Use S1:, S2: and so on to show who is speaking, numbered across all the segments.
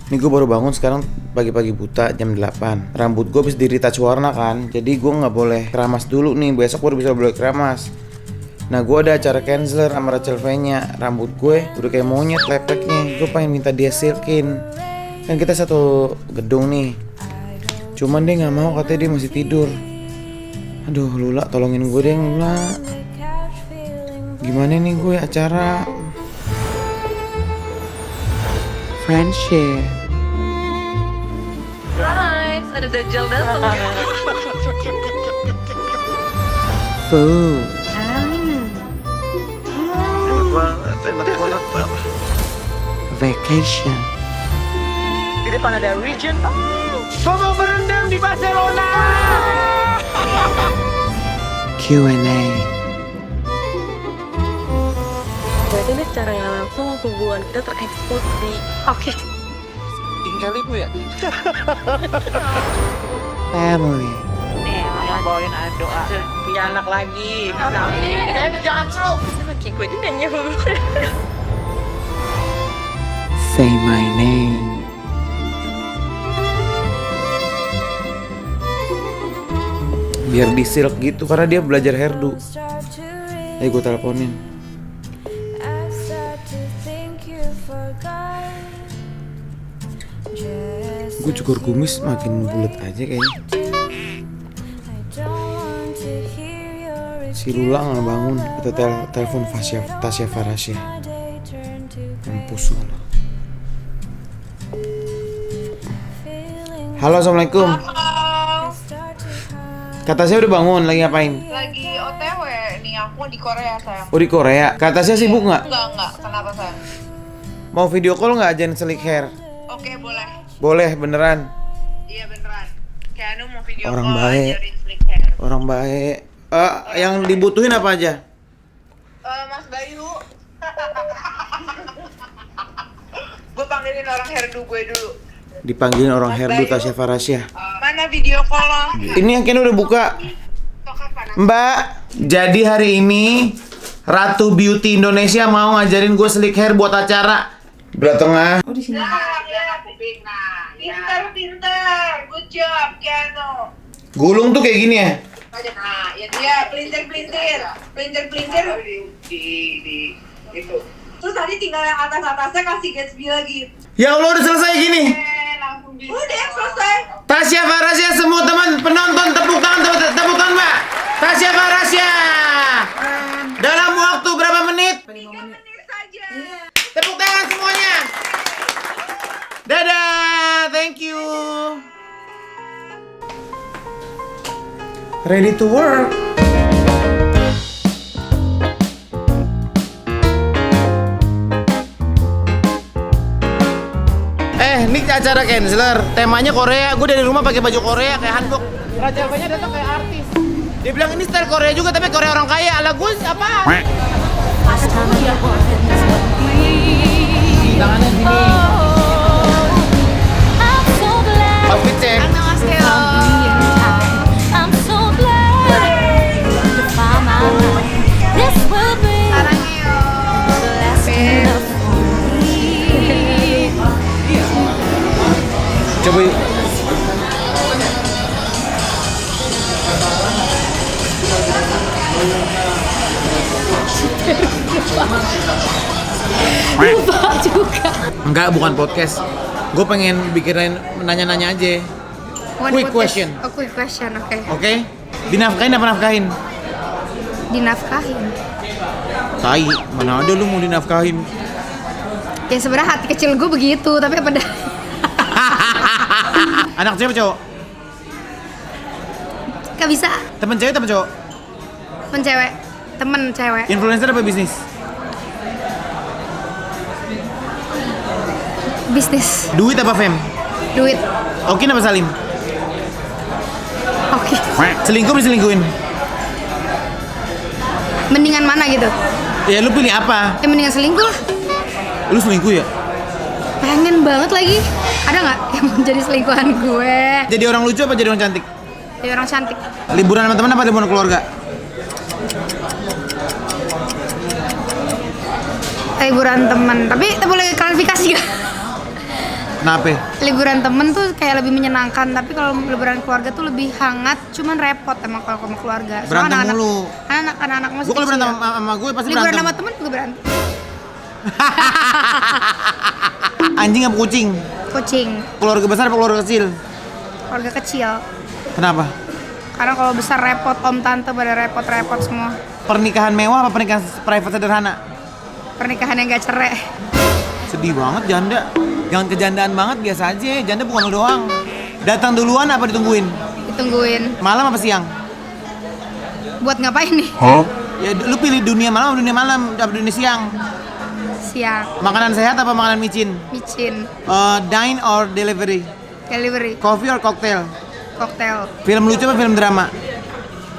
S1: Nih gue baru bangun sekarang pagi-pagi buta jam 8. Rambut gue habis di-retouch warna kan. Jadi gue gak boleh keramas dulu nih. Besok baru bisa boleh keramas. Nah gue ada acara canceler sama Rachel V-nya. Rambut gue udah kayak monyet lepeknya. Gue pengen minta dia silkin. Kan kita satu gedung nih. Cuman dia gak mau, katanya dia masih tidur. Aduh Lula, tolongin gue deh Lula. Gimana nih gue acara friendship.
S2: Guys, ada Dajjal datang.
S1: Food.
S3: Enak banget.
S1: Vacation.
S3: Di depan ada Region. Mau berendam di Barcelona.
S1: Q&A.
S2: Berarti ini secara nggak langsung hubungan kita terekspos di. Oke.
S3: Tinggal ibu ya.
S1: Family.
S3: Yang bawain doa. Punya anak lagi. Jangan slow.
S2: Oke, gue juga nanya.
S1: Say my name. Biar di silk gitu karena dia belajar hairdo. Ayo gue teleponin. Gue cukur kumis makin bulat aja kayaknya. Si Lula nggak bangun. Kita telepon Tasya Farasya. Mampus lu. Halo, assalamualaikum. Kata saya udah bangun, lagi ngapain?
S4: Lagi OTW nih, aku di Korea sayang.
S1: Oh di Korea. Kata saya sibuk nggak?
S4: Enggak, kenapa sayang?
S1: Mau video call nggak ajarin selik hair?
S4: Oke, boleh.
S1: Boleh, beneran.
S4: Iya beneran. Kayak Anu mau video
S1: Orang
S4: call
S1: baik.
S4: ajarin slick hair.
S1: Orang baik. Yang dibutuhin apa aja?
S4: Mas Bayu. Gue panggilin orang hairdo gue dulu.
S1: Dipanggilin orang
S4: Mas
S1: hairdo
S4: Bayu.
S1: Tasya Farasya.
S4: Mana video call lo?
S1: Ini yang kayaknya udah buka.
S4: Tok kapan?
S1: Mbak, jadi hari ini Ratu Beauty Indonesia mau ngajarin gue selik hair buat acara. Belah tengah.
S4: Nah, pinter. Good job, Keanu.
S1: Gulung tuh kayak gini ya?
S4: Nah, ya dia pelintir. Di itu. Terus tadi tinggal yang atas-atasnya kasih Gatsby lagi.
S1: Ya Allah, udah selesai gini.
S4: Langsung bisa. Udah selesai.
S1: Tasya Farasya, semua teman penonton tepuk tangan Mbak. Tasya Farasya. Dalam waktu berapa menit?
S4: 3 menit saja.
S1: Tepuk tangan semuanya. Dadah, thank you. Ready to work. Ini acara canceler, temanya Korea. Gue dari rumah pakai baju Korea kayak hanbok. Raja V-nya datang kayak artis. Dia bilang ini style Korea juga tapi Korea orang kaya. Ala gue apa? Tangannya sini. Outfit cek. Coba yuk.
S2: Lupa juga.
S1: Enggak, bukan podcast. Gue pengen bikinin nanya-nanya aja. Quick question.
S5: Oh, quick question, oke.
S1: Oke? Dinafkahin apa nafkahin?
S5: Dinafkahin.
S1: Tai, mana ada lu mau dinafkahin?
S5: Ya sebenarnya hati kecil gue begitu, tapi apa dah?
S1: Anak cewek apa cowok?
S5: Gak bisa.
S1: Temen cewek temen cowok?
S5: Temen cewek.
S1: Influencer apa bisnis?
S5: Bisnis.
S1: Duit apa fame?
S5: Duit.
S1: Okin apa Salim?
S5: Oke.
S1: Selingkuh apa diselingkuhin?
S5: Mendingan mana gitu?
S1: Ya lu pilih apa?
S5: Ya mendingan selingkuh lah.
S1: Lu selingkuh ya?
S5: Pengen banget lagi. Ada nggak yang mau jadi selingkuhan gue?
S1: Jadi orang lucu apa jadi orang cantik?
S5: Jadi orang cantik.
S1: Liburan sama teman apa liburan keluarga?
S5: Liburan teman. Tapi boleh klarifikasi gak?
S1: Kenapa?
S5: Liburan temen tuh kayak lebih menyenangkan, tapi kalau liburan keluarga tuh lebih hangat, cuman repot emang kalau sama keluarga.
S1: Berantem mulu.
S5: Anak-anak masih
S1: Gue kalau berantem
S5: kecil.
S1: sama gue pasti
S5: Liburan
S1: berantem.
S5: sama temen juga berantem.
S1: Anjing apa kucing?
S5: Kucing,
S1: Keluarga besar apa keluarga kecil?
S5: keluarga kecil.
S1: Kenapa?
S5: Karena kalau besar repot, om tante pada repot-repot semua.
S1: Pernikahan mewah apa pernikahan private sederhana?
S5: Pernikahan yang gak cerai.
S1: Sedih banget janda. Jangan kejandaan banget, biasa aja. Janda bukan lu doang. Datang duluan apa ditungguin?
S5: Ditungguin.
S1: Malam apa siang?
S5: Buat ngapain nih?
S1: Ya lu pilih dunia malam apa dunia malam apa dunia siang?
S5: Siang,
S1: Makanan sehat apa makanan micin?
S5: micin,
S1: Dine or delivery?
S5: delivery,
S1: Coffee or cocktail?
S5: koktail,
S1: Film lucu apa film drama?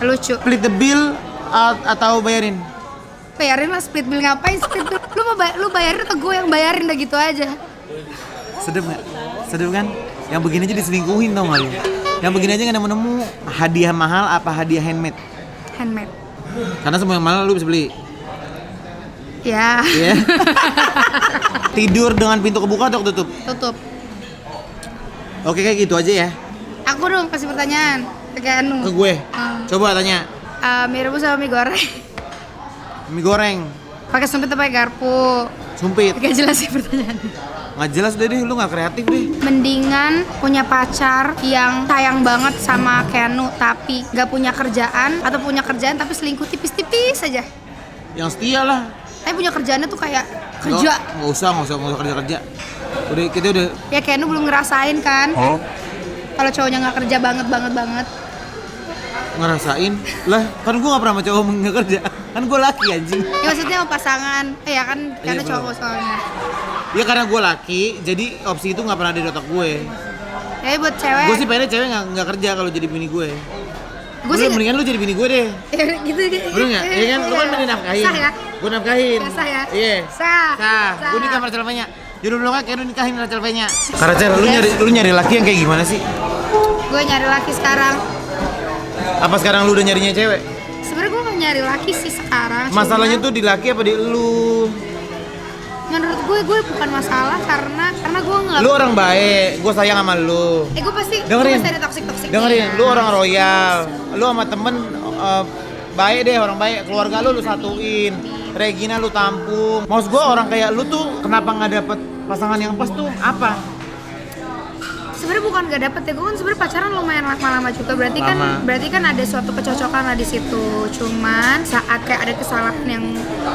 S5: lucu.
S1: Split the bill atau bayarin?
S5: Bayarin lah, split bill ngapain split bill? Lu bayarin atau gue yang bayarin, udah gitu aja.
S1: Sedep nggak? Sedep kan? Yang begini aja diselingkuhin tau nggak lu? Yang begini aja nggak nemu-nemu. Hadiah mahal apa hadiah handmade?
S5: Handmade.
S1: Karena semua yang mahal lu bisa beli.
S5: Ya,
S1: Iya. Tidur dengan pintu kebuka atau ketutup?
S5: tutup.
S1: Oke kayak gitu aja ya.
S5: Aku dong kasih pertanyaan ke Anu.
S1: Ke gue. Coba tanya.
S5: Mie rebus sama mie goreng?
S1: Mie goreng.
S5: Pakai sumpit atau pakai garpu?
S1: Sumpit.
S5: Gak jelas sih pertanyaannya.
S1: Nggak jelas deh, lu nggak kreatif deh.
S5: Mendingan punya pacar yang sayang banget sama Keanu tapi gak punya kerjaan, atau punya kerjaan tapi selingkuh tipis-tipis aja.
S1: Yang setia lah.
S5: Tapi punya kerjaannya tuh kayak kerja.
S1: Nggak usah kerja. Udah kita udah.
S5: Ya Keanu belum ngerasain kan? Kalau cowoknya nggak kerja banget.
S1: Ngerasain lah, kan gue nggak pernah sama cowok nggak kerja, kan gue laki anjing.
S5: Ya maksudnya sama pasangan, ya kan karena
S1: Iya,
S5: cowok soalnya.
S1: Ya karena gue laki, jadi opsi itu nggak pernah ada di otak gue.
S5: Ya buat cewek.
S1: Gue sih pengennya cewek nggak kerja kalau jadi bini gue.
S5: Gue sih
S1: Mendingan lu jadi bini gue deh.
S5: ya, gitu deh.
S1: Bener nggak? Iya kan, lu kan mending nafkahin.
S5: Sah ya?
S1: Gue nafkahin.
S5: Ya, sah ya?
S1: Iya.
S5: Sah.
S1: Gue nikah sama Rachel Fenya. Jodoh lu kan kayak lu nikahin Rachel Fenya. Rachel, lu nyari laki yang kayak gimana sih?
S5: Gue nyari laki sekarang.
S1: Apa sekarang lu udah nyarinya cewek?
S5: Sebenarnya gue nggak nyari laki sih sekarang.
S1: Masalahnya
S5: cuma
S1: tuh di laki apa di lu?
S5: menurut gue bukan masalah karena gue nggak.
S1: Lu orang baik, gue sayang sama lu.
S5: Gue pasti
S1: Dengerin.
S5: gue pasti ada toksik.
S1: Dengerin, lu orang royal. Lu sama temen baik deh, orang baik. Keluarga lu satuin. Regina lu tampung. Maksud gue orang kayak lu tuh kenapa nggak dapet pasangan yang pas tuh apa?
S5: Sebenarnya bukan gak dapet ya, gue kan sebenarnya pacaran lumayan lama juga, berarti kan ada suatu kecocokan lah di situ. Cuman saat kayak ada kesalahan yang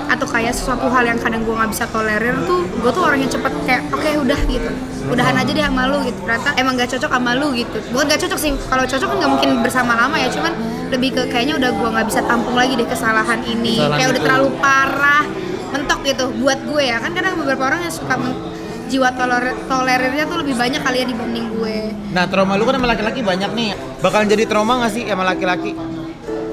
S5: atau kayak sesuatu hal yang kadang gue nggak bisa tolerir tuh, gue tuh orang yang cepet kayak oke, udah gitu, udahan aja deh sama lu gitu. Ternyata emang gak cocok sama lu gitu. Bukan gak cocok sih, kalau cocok kan gak mungkin bersama lama ya, cuman lebih ke kayaknya udah gue nggak bisa tampung lagi deh kesalahan ini. Kayak udah terlalu parah, mentok gitu buat gue ya. Kan kadang beberapa orang yang suka jiwa tolerirnya tuh lebih banyak kali ya dibanding gue.
S1: Nah, trauma lu kan sama laki-laki banyak nih. Bakalan jadi trauma nggak sih sama laki-laki?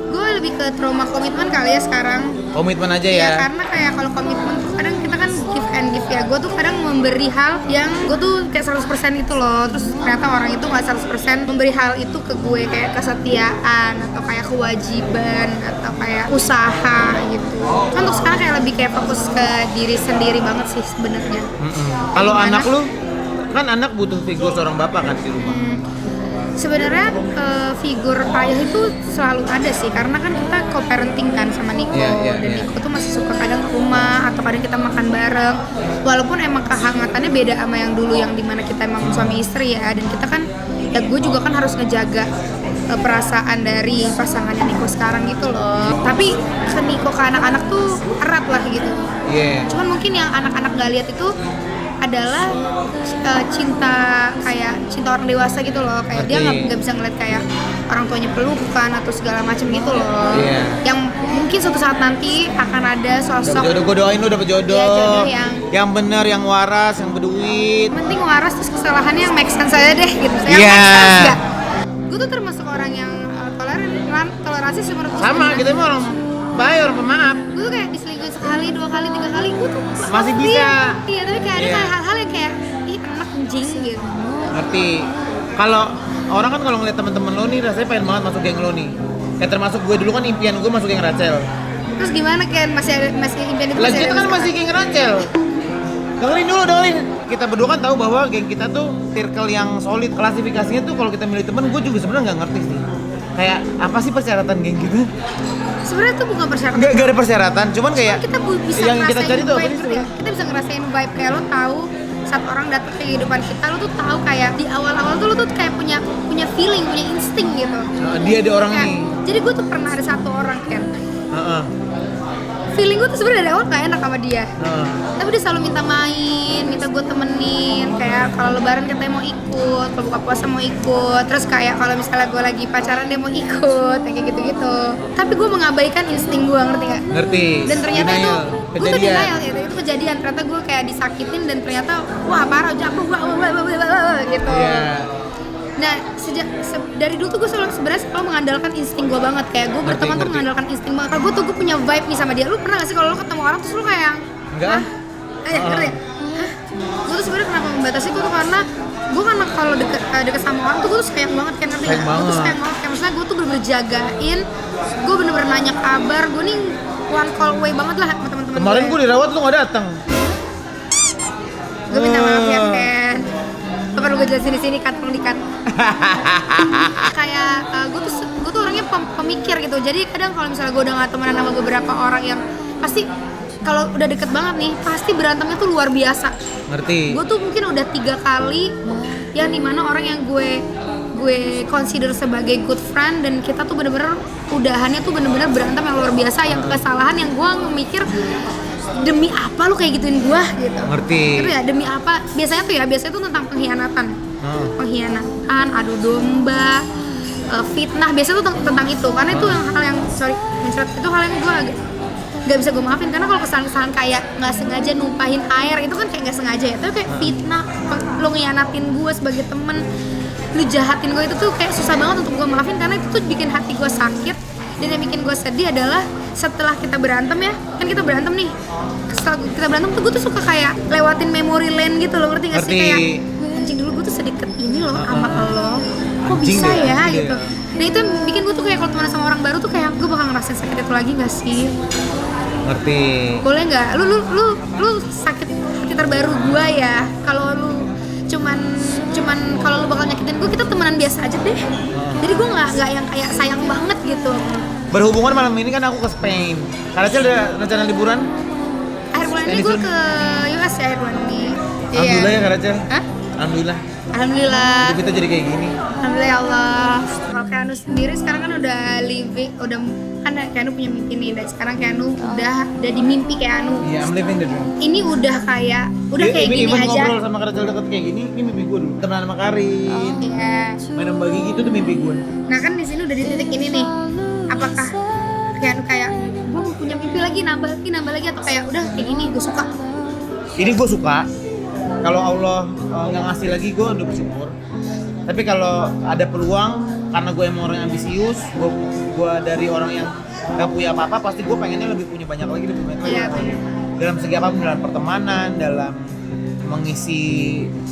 S5: Gue lebih ke trauma komitmen kali ya sekarang.
S1: Komitmen aja ya.
S5: Karena kayak kalau komitmen tuh kadang kita kan give and give ya. Gue tuh kadang memberi hal yang gue tuh kayak 100% itu loh. Terus ternyata orang itu nggak 100% memberi hal itu ke gue, kayak kesetiaan atau kayak kewajiban atau kayak usaha gitu. Kan untuk sekarang kayak lebih kayak fokus ke diri sendiri banget sih sebenarnya.
S1: Kalau anak lu, kan anak butuh figur seorang bapak kan di rumah.
S5: Sebenarnya figur ayah itu selalu ada sih, karena kan kita co-parenting kan sama Niko. Dan Niko tuh masih suka kadang ke rumah atau kadang kita makan bareng, walaupun emang kehangatannya beda sama yang dulu yang dimana kita emang suami istri ya. Dan kita kan ya gue juga kan harus ngejaga perasaan dari pasangannya Niko sekarang gitu loh. Tapi ke Niko ke anak-anak tuh erat lah gitu. Cuman mungkin yang anak-anak gak lihat itu adalah cinta orang dewasa gitu loh, kayak dia nggak bisa ngeliat kayak orang tuanya pelukan atau segala macam gitu loh. Yang mungkin suatu saat nanti akan ada sosok.
S1: Jodoh, gue doain lu dapet jodoh.
S5: Ya, jodoh yang
S1: bener, yang waras, yang berduit.
S5: Penting waras, terus kesalahannya yang make sense aja deh gitu. Make sense gak? Gue tuh termasuk orang yang toleransi sih menurut gue.
S1: Sama, kita emang orang baik, orang pemaaf.
S5: Gue tuh kayak diselingkuhin sekali, 2 kali, 3 kali gue tuh
S1: masih bisa.
S5: Iya, tapi kayak ada kayak hal-hal yang kayak ih enak anjing gitu.
S1: Ngerti. Kalau orang kan kalau ngeliat temen-temen lo nih rasanya pengen banget masuk geng lo nih. Kayak termasuk gue dulu kan impian gue masuk geng Rachel.
S5: Terus gimana Ken? Masih impian itu
S1: Lagi
S5: masih
S1: kita
S5: ada
S1: kan masih geng Rachel. Dengerin dulu. kita berdua kan tahu bahwa geng kita tuh circle yang solid. Klasifikasinya tuh kalau kita milih temen, gue juga sebenarnya nggak ngerti sih. Kayak apa sih persyaratan geng kita?
S5: Sebenarnya itu bukan persyaratan.
S1: Nggak ada persyaratan, cuman kayak
S5: kita bisa
S1: yang kita
S5: ngerasain
S1: cari tuh apa
S5: vibe,
S1: sih?
S5: ngerti nggak? Kita bisa ngerasain vibe kayak lo tahu saat orang datang ke kehidupan kita, lo tuh tahu kayak di awal-awal tuh lo tuh kayak punya feeling, punya insting gitu.
S1: Dia ada orang
S5: Kayak,
S1: nih.
S5: jadi gue tuh pernah ada satu orang kan.
S1: Heeh.
S5: Feeling gue tuh sebenarnya dari awal gak enak sama dia.
S1: Heeh.
S5: Tapi dia selalu minta main, minta gue temenin. Kayak kalau lebaran katanya mau ikut, kalau buka puasa mau ikut. Terus kayak kalau misalnya gue lagi pacaran dia mau ikut, kayak gitu-gitu. Tapi gue mengabaikan insting gue, ngerti gak?
S1: Ngerti.
S5: Dan ternyata itu
S1: Denial.
S5: gue tuh denial gitu. Itu kejadian, ternyata gue kayak disakitin dan ternyata wah parah jatuh gitu.
S1: Iya.
S5: Nah dari dulu tuh gue sebenarnya selalu mengandalkan insting gue banget, kayak gue berteman tuh
S1: ngerti.
S5: mengandalkan insting banget. Kalau gue punya vibe nih sama dia. Lu pernah gak sih kalau lu ketemu orang terus lu kayak
S1: Enggak.
S5: ngerti ya? Gue tuh sebenarnya kenapa membatasi gue tuh karena gue kalau deket sama orang tuh gue tuh sayang banget kan, ngerti
S1: Sayang
S5: nggak? Gue tuh
S1: banget.
S5: sayang banget, kayak maksudnya gue tuh bener-bener jagain, gue bener-bener nanya kabar, gue nih one call away banget lah sama teman-teman
S1: Kemarin gue dirawat lu nggak datang.
S5: Gue minta maaf ya Ken, gak perlu gue jelasin di sini, kantong dikat. Kayak gue tuh orangnya pemikir gitu, jadi kadang kalau misalnya gue udah gak temenan sama beberapa orang yang pasti kalau udah deket banget nih pasti berantemnya tuh luar biasa.
S1: Ngerti.
S5: Gue tuh mungkin udah 3 kali yang dimana orang yang gue consider sebagai good friend dan kita tuh bener-bener udahannya tuh bener-bener berantem yang luar biasa, yang kesalahan yang gue mikir demi apa lu kayak gituin gue gitu.
S1: Ngerti.
S5: Ngerti ya, demi apa? Biasanya tuh tentang pengkhianatan. Pengkhianatan, adu domba, fitnah, biasanya tuh tentang itu. Karena itu hal yang itu hal yang gue agak gak bisa gue maafin, karena kalau kesalahan kayak nggak sengaja numpahin air itu kan kayak nggak sengaja ya, itu kayak fitnah, lo ngianatin gue sebagai temen, lu jahatin gue, itu tuh kayak susah banget untuk gue maafin karena itu tuh bikin hati gue sakit. Dan yang bikin gue sedih adalah setelah kita berantem ya, kan kita berantem nih, setelah kita berantem tuh gue tuh suka kayak lewatin memory lane gitu loh, ngerti gak sih?
S1: Ngerti.
S5: Kayak anjing dulu gue tuh sedekat ini loh sama lo, kok
S1: Anjing
S5: bisa
S1: deh,
S5: ya
S1: anjing
S5: gitu.
S1: deh.
S5: Nah itu yang bikin gue tuh kayak kalau temenan sama orang baru tuh kayak gue bakal ngerasain sakit itu lagi gak sih?
S1: Ngerti.
S5: Boleh nggak? Lu sakit hati terbaru gue ya. Kalau lu cuman kalau lu bakal nyakitin gue, kita temenan biasa aja deh. Jadi gue nggak yang kayak sayang banget gitu.
S1: Berhubungan malam ini kan aku ke Spain. Kak Rachel ada rencana liburan?
S5: Akhir bulan ini gue ke US ya akhir bulan ini.
S1: Alhamdulillah ya Kak Rachel.
S5: Hah?
S1: Alhamdulillah.
S5: Alhamdulillah.
S1: Hidup kita jadi kayak gini.
S5: Alhamdulillah ya Allah. Kalau Keanu sendiri sekarang kan udah kan Keanu punya mimpi nih, dan sekarang Keanu udah di mimpi Keanu.
S1: Iya, I'm living the dream.
S5: Ini udah kayak kayak gini
S1: even
S5: aja.
S1: ngobrol sama Kak Rachel deket kayak gini, ini mimpi gue dulu. Temenan sama Karin.
S5: Iya.
S1: Main sama Bagi gitu tuh mimpi gue.
S5: Nah kan di sini udah di titik ini nih. Apakah Keanu kayak gue mau punya mimpi lagi, nambah lagi, atau kayak udah kayak gini gue suka?
S1: Ini gue suka. Kalau Allah nggak ngasih lagi, gue udah bersyukur. Tapi kalau ada peluang, karena gue emang orang yang ambisius, gue dari orang yang gak punya apa-apa, pasti gue pengennya lebih punya banyak lagi, lebih banyak lagi.
S5: Iya.
S1: Dalam segi apapun, dalam pertemanan, dalam mengisi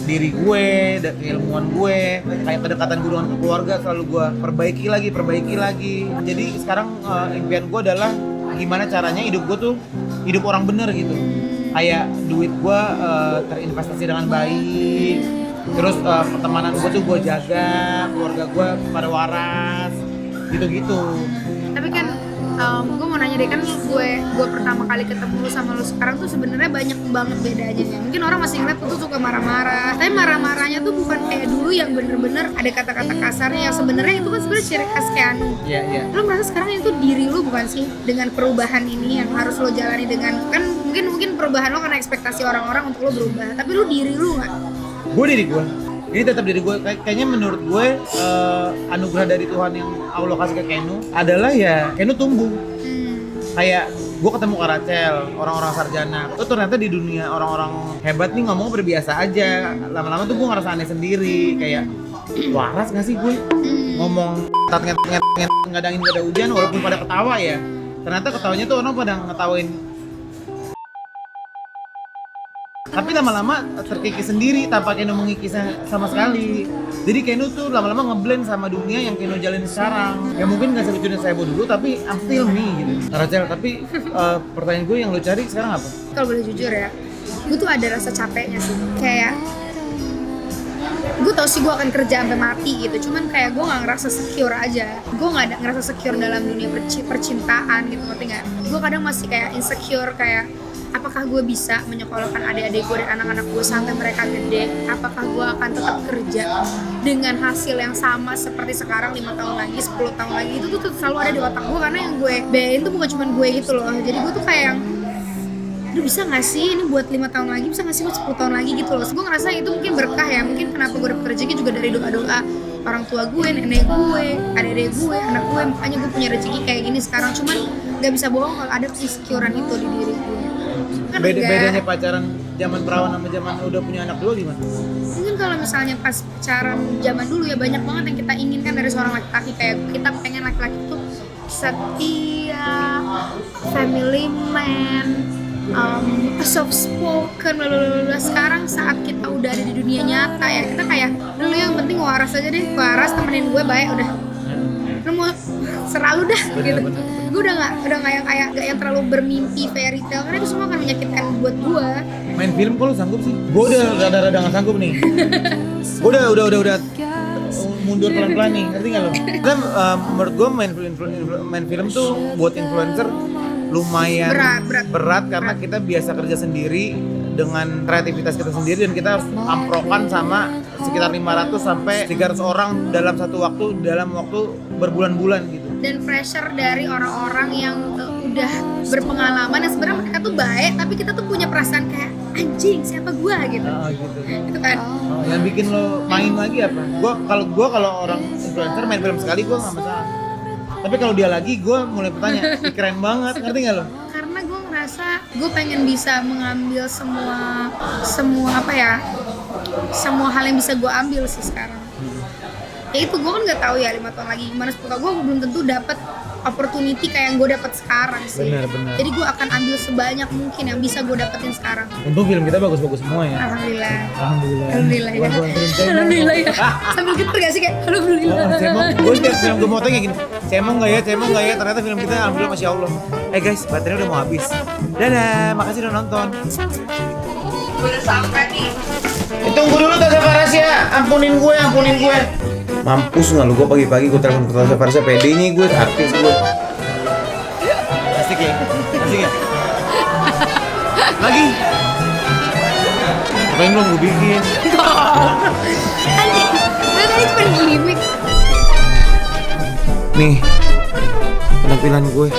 S1: diri gue, keilmuan gue, kayak kedekatan gue dengan keluarga selalu gue perbaiki lagi. Jadi sekarang impian gue adalah gimana caranya hidup gue tuh hidup orang bener gitu. Kayak duit gue terinvestasi dengan baik, terus pertemanan gue tuh gue jaga, keluarga gue pada waras, gitu-gitu.
S5: Tapi kan gue mau nanya deh, kan gue pertama kali ketemu lu sama lu sekarang tuh sebenarnya banyak banget bedanya. Mungkin orang masih ngeliat lu tuh suka marah-marah, tapi marah-marahnya tuh bukan kayak dulu yang bener-bener ada kata-kata kasarnya, yang sebenarnya itu kan sebenarnya ciri khas Keanu.
S1: Iya.
S5: Lu merasa sekarang itu diri lu bukan sih, dengan perubahan ini yang harus lo jalani, dengan kan mungkin perubahan lo karena ekspektasi orang-orang untuk lo berubah, tapi lu diri lu nggak?
S1: Gue diri gue. Jadi tetap diri gue. Kayaknya menurut gue anugerah dari Tuhan yang Allah kasih ke Keanu adalah ya Keanu tumbuh. Kayak gue ketemu Kak Rachel, orang-orang sarjana. Tuh ternyata di dunia orang-orang hebat nih ngomong berbiasa aja. Lama-lama tuh gue ngerasa aneh sendiri. Kayak waras gak sih gue ngomong ngadangin gak ada hujan walaupun pada ketawa ya. Ternyata ketawanya tuh orang pada ngetawain. Tapi lama-lama terkikis sendiri tanpa Keanu mengikis sama sekali. Jadi Keanu tuh lama-lama ngeblend sama dunia yang Keanu jalanin sekarang. Ya mungkin gak selucunya saya dulu, tapi I'm still me gitu. Rachel, tapi pertanyaan gue yang lo cari sekarang apa?
S5: Kalau boleh jujur ya, gue tuh ada rasa capeknya sih. Kayak gue tau sih gue akan kerja sampai mati gitu, cuman kayak gue nggak ngerasa secure aja. Gue nggak ngerasa secure dalam dunia percintaan gitu, ngerti nggak? Gue kadang masih kayak insecure, kayak apakah gue bisa menyekolahkan adik-adik gue dan anak-anak gue sampai mereka gede? Apakah gue akan tetap kerja dengan hasil yang sama seperti sekarang 5 tahun lagi, 10 tahun lagi? Itu tuh selalu ada di otak gue, karena yang gue bedain tuh bukan cuma gue gitu loh. Jadi gue tuh kayak yang, aduh bisa gak sih ini buat 5 tahun lagi, bisa gak sih buat 10 tahun lagi gitu loh. So, gue ngerasa itu mungkin berkah ya, mungkin kenapa gue dapet rezeki juga dari doa-doa orang tua gue, nenek gue, adik-adik gue, anak gue. Makanya gue punya rezeki kayak gini sekarang. Cuman gak bisa bohong kalau ada insecurean itu di diri gue. Kan
S1: Bedanya pacaran zaman perawan sama zaman udah punya anak dulu gimana?
S5: mungkin kalau misalnya pas pacaran zaman dulu ya banyak banget yang kita inginkan dari seorang laki-laki. Kayak kita pengen laki-laki tuh setia, family man, soft spoken, blablabla. Sekarang saat kita udah ada di dunia nyata ya, kita kayak dulu yang penting waras aja deh, waras, temenin gue baik udah, lu mau selalu dah gitu. Gue udah nggak yang kayak gak yang terlalu bermimpi fairy tale, karena itu semua akan menyakitkan buat gue.
S1: Main film kok lu sanggup sih? Gue udah rada-rada gak sanggup nih. Gue udah mundur pelan-pelan nih, ngerti gak lo? Kan menurut gue main film tuh buat influencer lumayan berat karena kita biasa kerja sendiri dengan kreativitas kita sendiri, dan kita harus amprokan sama sekitar 500 sampai 300 orang dalam satu waktu, dalam waktu berbulan-bulan gitu.
S5: Dan pressure dari orang-orang yang udah berpengalaman, yang sebenarnya mereka tuh baik, tapi kita tuh punya perasaan kayak anjing siapa gua gitu.
S1: Gitu.
S5: Itu kan.
S1: Yang bikin lo main lagi apa? Kalau orang influencer main film sekali gua nggak masalah. Tapi kalau dia lagi, gua mulai bertanya, keren banget, ngerti nggak lo?
S5: Karena gue ngerasa gue pengen bisa mengambil semua apa ya, semua hal yang bisa gue ambil sih sekarang. Ya itu gue kan nggak tahu ya 5 tahun lagi gimana, 10 tahun gue belum tentu dapat opportunity kayak yang gue dapat sekarang sih.
S1: Benar.
S5: Jadi gue akan ambil sebanyak mungkin yang bisa gue dapetin sekarang.
S1: Untung film kita bagus-bagus semua ya.
S5: Alhamdulillah ya.
S1: Bantuan film
S5: Alhamdulillah ya. Sambil geter gak sih kayak alhamdulillah.
S1: Gue setiap film gue mau tanya gini, cemong nggak ya? Ternyata film kita alhamdulillah masya Allah. Guys, baterainya udah mau habis. Dadah, makasih udah nonton.
S4: Udah sampai nih.
S1: Tunggu dulu Tasya Farasya, ampunin gue. Mampus nggak lu, gue pagi-pagi gue telepon ke Tasya Farasya, pede nih gue, artis gue. Asik ya? Lagi. Apa yang belum gue bikin?
S5: Anjing, gue tadi cuma gimmick.
S1: Nih, penampilan gue.